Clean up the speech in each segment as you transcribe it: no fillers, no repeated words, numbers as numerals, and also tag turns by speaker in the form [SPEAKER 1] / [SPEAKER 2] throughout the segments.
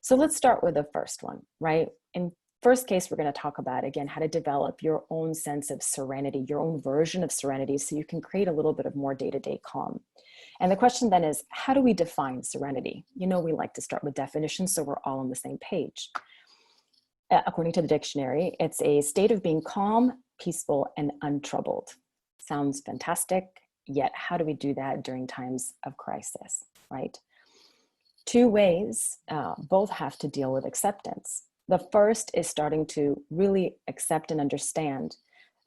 [SPEAKER 1] So let's start with the first one, right? In first case, we're going to talk about, again, how to develop your own sense of serenity, your own version of serenity, so you can create a little bit of more day-to-day calm. And the question then is, how do we define serenity? You know, we like to start with definitions so we're all on the same page. According to the dictionary, it's a state of being calm, peaceful, and untroubled. Sounds fantastic, yet how do we do that during times of crisis, right? Two ways, both have to deal with acceptance. The first is starting to really accept and understand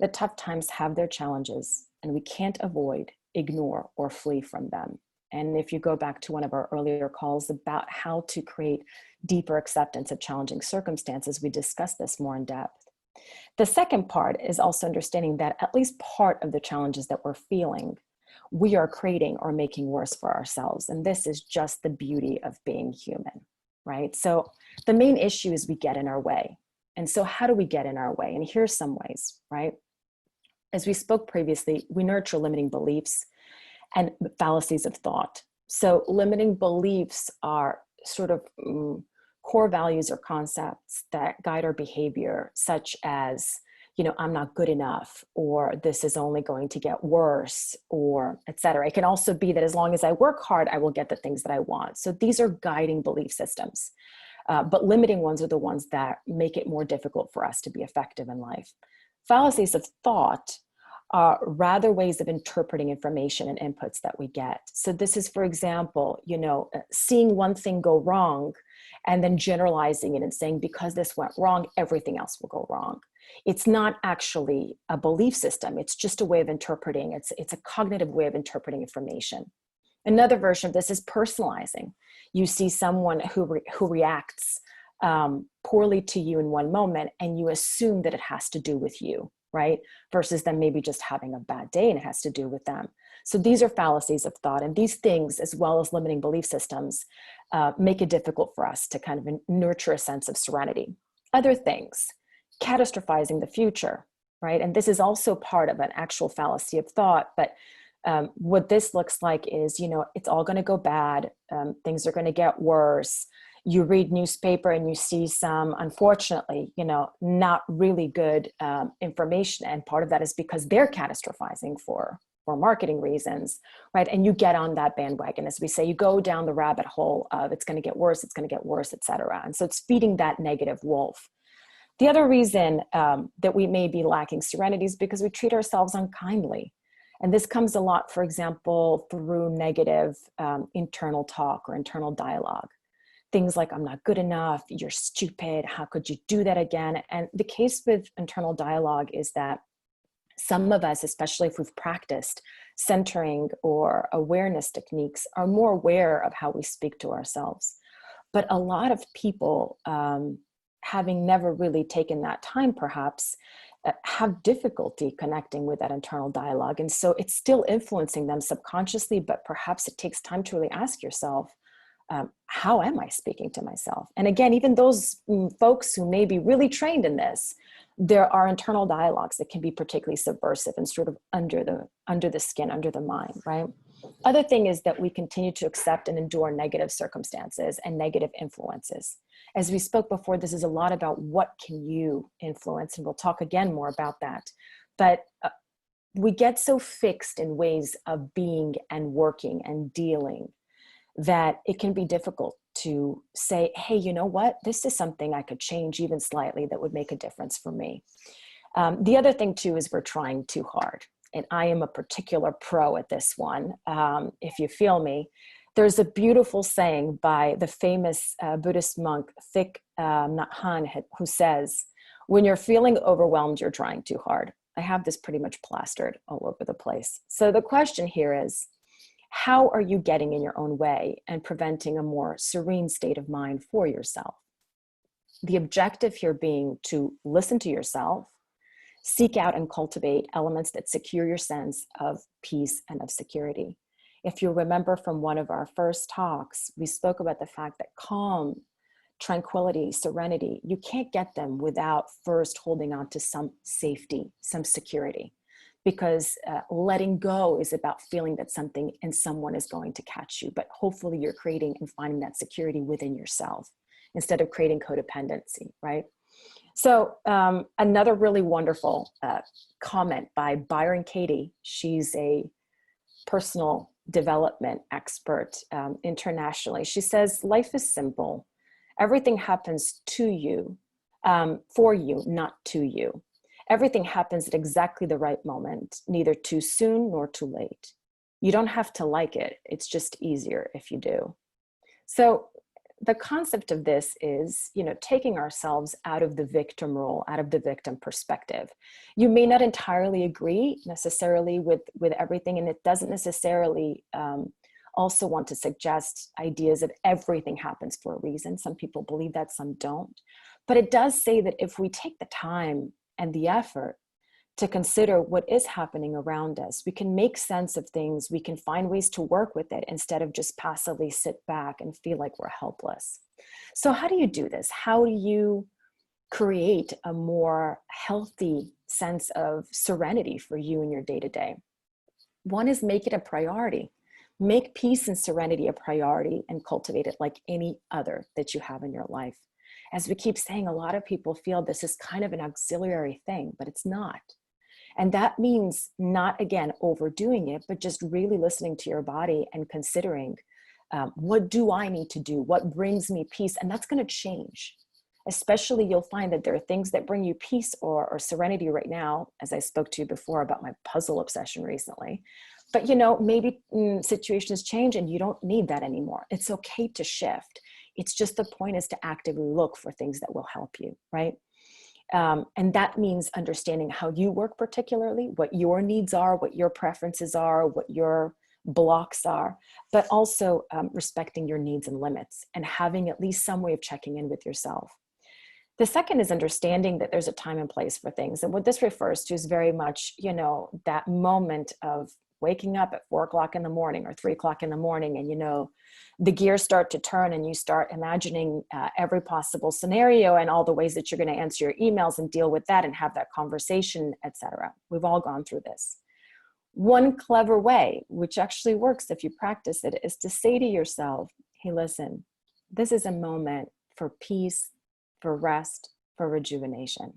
[SPEAKER 1] that tough times have their challenges and we can't avoid, ignore, or flee from them. And if you go back to one of our earlier calls about how to create deeper acceptance of challenging circumstances, we discussed this more in depth. The second part is also understanding that at least part of the challenges that we're feeling, we are creating or making worse for ourselves. And this is just the beauty of being human, right? So the main issue is we get in our way. And so how do we get in our way? And here's some ways, right? As we spoke previously, we nurture limiting beliefs and fallacies of thought. So limiting beliefs are sort of core values or concepts that guide our behavior, such as, you know, I'm not good enough, or this is only going to get worse, or et cetera. It can also be that as long as I work hard, I will get the things that I want. So these are guiding belief systems, but limiting ones are the ones that make it more difficult for us to be effective in life. Fallacies of thought are rather ways of interpreting information and inputs that we get. So this is, for example, you know, seeing one thing go wrong and then generalizing it and saying, because this went wrong, everything else will go wrong. It's not actually a belief system. It's just a way of interpreting. It's a cognitive way of interpreting information. Another version of this is personalizing. You see someone who reacts poorly to you in one moment, and you assume that it has to do with you, right? Versus them maybe just having a bad day and it has to do with them. So these are fallacies of thought, and these things, as well as limiting belief systems, make it difficult for us to kind of nurture a sense of serenity. Other things, catastrophizing the future, right? And this is also part of an actual fallacy of thought, but what this looks like is, you know, it's all going to go bad. Things are going to get worse. You read newspaper and you see some, unfortunately, you know, not really good information. And part of that is because they're catastrophizing for marketing reasons, right? And you get on that bandwagon, as we say, you go down the rabbit hole of it's going to get worse, et cetera. And so it's feeding that negative wolf. The other reason that we may be lacking serenity is because we treat ourselves unkindly. And this comes a lot, for example, through negative internal talk or internal dialogue. Things like, I'm not good enough, you're stupid, how could you do that again? And the case with internal dialogue is that some of us, especially if we've practiced centering or awareness techniques, are more aware of how we speak to ourselves. But a lot of people, having never really taken that time perhaps, have difficulty connecting with that internal dialogue. And so it's still influencing them subconsciously, but perhaps it takes time to really ask yourself, how am I speaking to myself? And again, even those folks who may be really trained in this, there are internal dialogues that can be particularly subversive and sort of under the skin, under the mind, right? Other thing is that we continue to accept and endure negative circumstances and negative influences. As we spoke before, this is a lot about what can you influence, and we'll talk again more about that. But we get so fixed in ways of being and working and dealing that it can be difficult to say, hey, you know what, this is something I could change even slightly that would make a difference for me. The other thing too is we're trying too hard. And I am a particular pro at this one, if you feel me. There's a beautiful saying by the famous Buddhist monk Thich Nhat Hanh, who says, when you're feeling overwhelmed, you're trying too hard. I have this pretty much plastered all over the place. So the question here is, how are you getting in your own way and preventing a more serene state of mind for yourself? The objective here being to listen to yourself, seek out and cultivate elements that secure your sense of peace and of security. If you remember from one of our first talks, we spoke about the fact that calm, tranquility, serenity, you can't get them without first holding on to some safety, some security. Because letting go is about feeling that something and someone is going to catch you, but hopefully you're creating and finding that security within yourself. instead of creating codependency, right? So another really wonderful comment by Byron Katie. She's a personal development expert internationally. She says, life is simple. Everything happens to you, for you, not to you. Everything happens at exactly the right moment, neither too soon nor too late. You don't have to like it. It's just easier if you do. So the concept of this is, you know, taking ourselves out of the victim role, out of the victim perspective. You may not entirely agree necessarily with everything, and it doesn't necessarily also want to suggest ideas of everything happens for a reason. Some people believe that, some don't. But it does say that if we take the time and the effort to consider what is happening around us, we can make sense of things, we can find ways to work with it instead of just passively sit back and feel like we're helpless. So how do you do this? How do you create a more healthy sense of serenity for you in your day-to-day? One is make it a priority. Make peace and serenity a priority and cultivate it like any other that you have in your life. As we keep saying, a lot of people feel this is kind of an auxiliary thing, but it's not. And that means not, again, overdoing it, but just really listening to your body and considering, what do I need to do? What brings me peace? And that's going to change. Especially you'll find that there are things that bring you peace or serenity right now, as I spoke to you before about my puzzle obsession recently. But, you know, maybe situations change and you don't need that anymore. It's okay to shift. It's just the point is to actively look for things that will help you, right? And that means understanding how you work particularly, what your needs are, what your preferences are, what your blocks are, but also respecting your needs and limits and having at least some way of checking in with yourself. The second is understanding that there's a time and place for things. And what this refers to is very much, you know, that moment of waking up at 4 o'clock in the morning or 3 o'clock in the morning, and, you know, the gears start to turn and you start imagining every possible scenario and all the ways that you're going to answer your emails and deal with that and have that conversation, etc. We've all gone through this. One clever way, which actually works if you practice it, is to say to yourself, hey, listen, this is a moment for peace, for rest, for rejuvenation.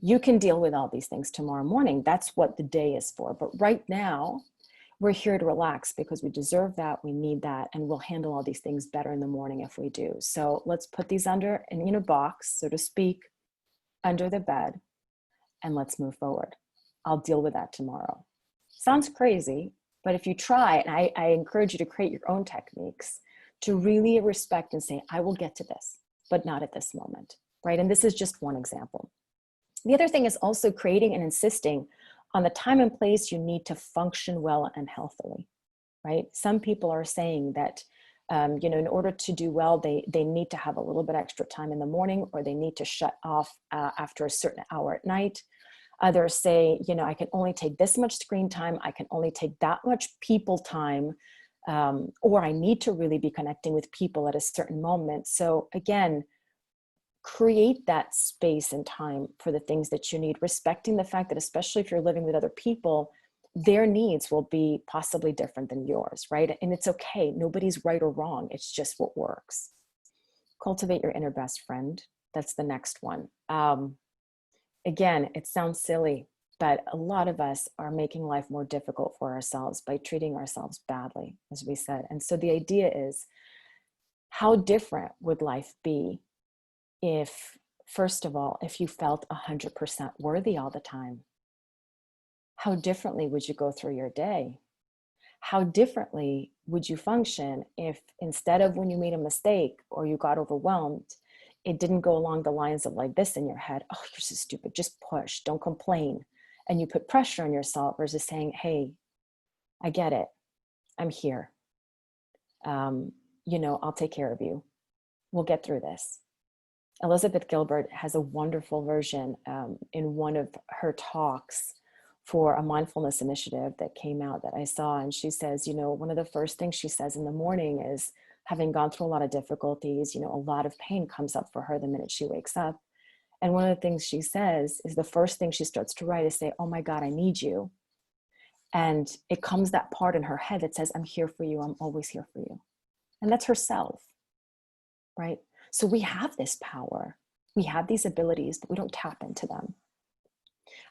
[SPEAKER 1] You can deal with all these things tomorrow morning. That's what the day is for. But right now, we're here to relax because we deserve that, we need that, and we'll handle all these things better in the morning if we do. So let's put these in a box, so to speak, under the bed, and let's move forward. I'll deal with that tomorrow. Sounds crazy, but if you try, and I encourage you to create your own techniques to really respect and say, I will get to this, but not at this moment, right? And this is just one example. The other thing is also creating and insisting on the time and place you need to function well and healthily, right? Some people are saying that, you know, in order to do well, they need to have a little bit extra time in the morning, or they need to shut off after a certain hour at night. Others say, you know, I can only take this much screen time. I can only take that much people time, or I need to really be connecting with people at a certain moment. So again, create that space and time for the things that you need, respecting the fact that, especially if you're living with other people, their needs will be possibly different than yours, right? And it's okay. Nobody's right or wrong. It's just what works. Cultivate your inner best friend. That's the next one. Again, it sounds silly, but a lot of us are making life more difficult for ourselves by treating ourselves badly, as we said. And so the idea is, how different would life be if, first of all, if you felt 100% worthy all the time? How differently would you go through your day? How differently would you function if, instead of when you made a mistake or you got overwhelmed, it didn't go along the lines of like this in your head, oh, you're so stupid, just push, don't complain. And you put pressure on yourself versus saying, hey, I get it, I'm here. You know, I'll take care of you. We'll get through this. Elizabeth Gilbert has a wonderful version in one of her talks for a mindfulness initiative that came out that I saw. And she says, you know, one of the first things she says in the morning is, having gone through a lot of difficulties, you know, a lot of pain comes up for her the minute she wakes up. And one of the things she says is, the first thing she starts to write is say, oh my God, I need you. And it comes that part in her head that says, I'm here for you. I'm always here for you. And that's herself, right? So we have this power. We have these abilities, but we don't tap into them.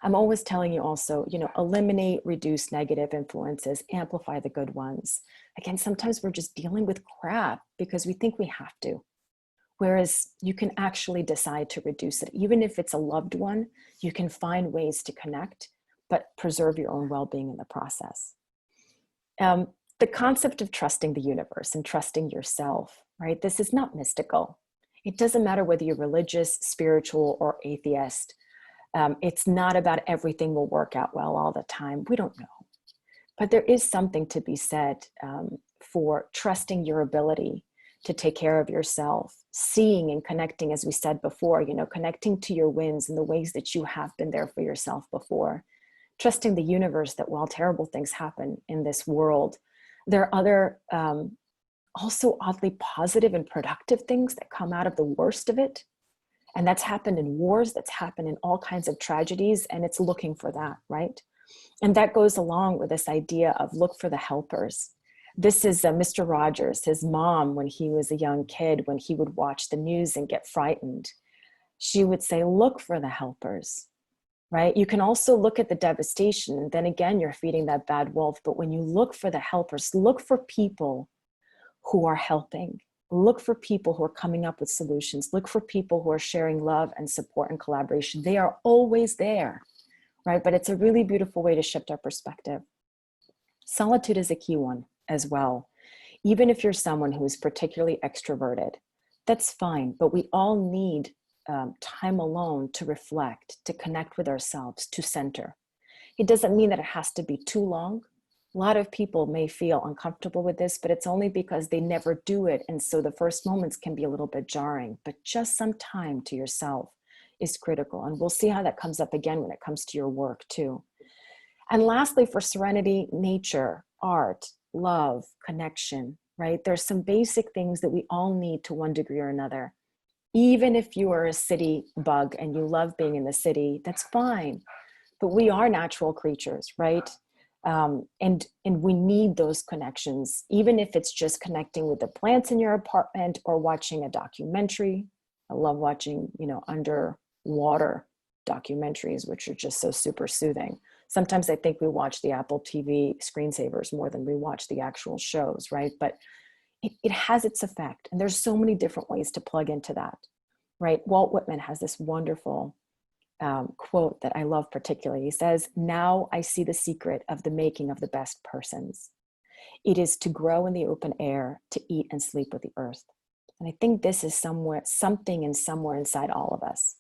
[SPEAKER 1] I'm always telling you also, eliminate, reduce negative influences, amplify the good ones. Again, sometimes we're just dealing with crap because we think we have to. Whereas you can actually decide to reduce it. Even if it's a loved one, you can find ways to connect, but preserve your own well-being in the process. The concept of trusting the universe and trusting yourself, right? This is not mystical. It doesn't matter whether you're religious, spiritual, or atheist. It's not about everything will work out well all the time. We don't know. But there is something to be said for trusting your ability to take care of yourself, seeing and connecting, as we said before, connecting to your wins and the ways that you have been there for yourself before. Trusting the universe that while terrible things happen in this world, there are other also oddly positive and productive things that come out of the worst of it. And that's happened in wars, that's happened in all kinds of tragedies, and it's looking for that, right? And that goes along with this idea of look for the helpers. This is Mr. Rogers, his mom, when he was a young kid, when he would watch the news and get frightened, she would say, look for the helpers, right? You can also look at the devastation. Then again, you're feeding that bad wolf. But when you look for the helpers, look for people who are helping. Look for people who are coming up with solutions. Look for people who are sharing love and support and collaboration. They are always there, right? But it's a really beautiful way to shift our perspective. Solitude is a key one as well. Even if you're someone who is particularly extroverted, that's fine. But we all need time alone to reflect, to connect with ourselves, to center. It doesn't mean that it has to be too long. A lot of people may feel uncomfortable with this, but it's only because they never do it. And so the first moments can be a little bit jarring, but just some time to yourself is critical. And we'll see how that comes up again when it comes to your work too. And lastly, for serenity, nature, art, love, connection, right? There's some basic things that we all need to one degree or another. Even if you are a city bug and you love being in the city, that's fine. But we are natural creatures, right? And we need those connections, even if it's just connecting with the plants in your apartment or watching a documentary. I love watching, underwater documentaries, which are just so super soothing. Sometimes I think we watch the Apple TV screensavers more than we watch the actual shows, right? But it has its effect. And there's so many different ways to plug into that, right? Walt Whitman has this wonderful quote that I love particularly. He says, "Now I see the secret of the making of the best persons. It is to grow in the open air, to eat and sleep with the earth." And I think this is something somewhere inside all of us.